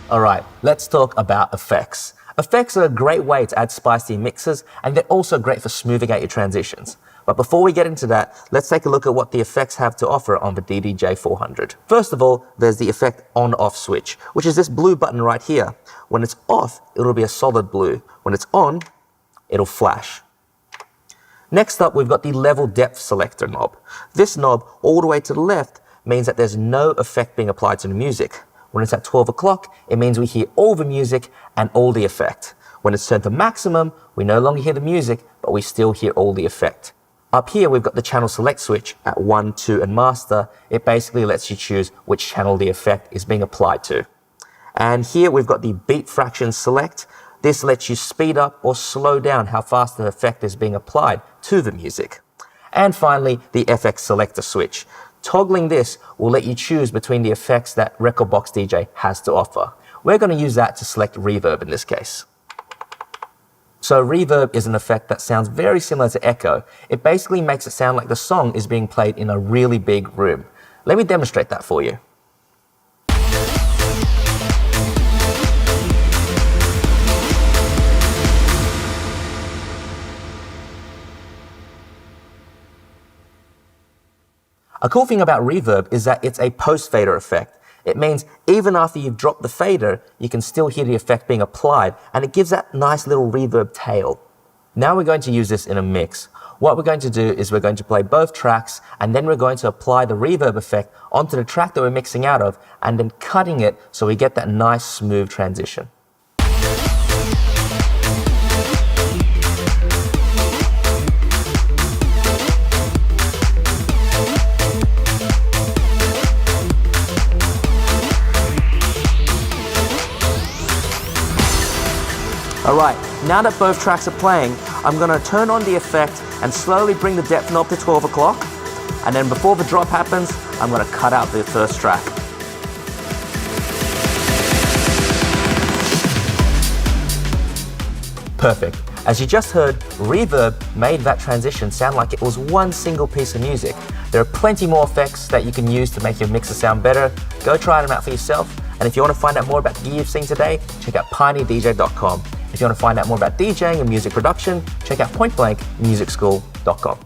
Alright, let's talk about effects. Effects are a great way to add spice to your mixes, and they're also great for smoothing out your transitions. But before we get into that, let's take a look at what the effects have to offer on the DDJ 400. First of all, there's the effect on-off switch, which is this blue button right here. When it's off, it'll be a solid blue. When it's on, it'll flash. Next up, we've got the level depth selector knob. This knob, all the way to the left, means that there's no effect being applied to the music. When it's at 12 o'clock, it means we hear all the music and all the effect. When it's turned to maximum, we no longer hear the music, but we still hear all the effect. Up here, we've got the channel select switch at 1, 2, and master. It basically lets you choose which channel the effect is being applied to. And here we've got the beat fraction select. This lets you speed up or slow down how fast the effect is being applied to the music. And finally, the FX selector switch. Toggling this will let you choose between the effects that Rekordbox DJ has to offer. We're going to use that to select reverb in this case. So reverb is an effect that sounds very similar to echo. It basically makes it sound like the song is being played in a really big room. Let me demonstrate that for you. A cool thing about reverb is that it's a post-fader effect. It means even after you've dropped the fader, you can still hear the effect being applied, and it gives that nice little reverb tail. Now we're going to use this in a mix. What we're going to do is we're going to play both tracks, and then we're going to apply the reverb effect onto the track that we're mixing out of, and then cutting it so we get that nice smooth transition. Alright, now that both tracks are playing, I'm going to turn on the effect and slowly bring the depth knob to 12 o'clock. And then before the drop happens, I'm going to cut out the first track. Perfect. As you just heard, reverb made that transition sound like it was one single piece of music. There are plenty more effects that you can use to make your mixer sound better. Go try them out for yourself. And if you want to find out more about the gear you've seen today, check out pioneerdj.com. If you want to find out more about DJing and music production, check out pointblankmusicschool.com.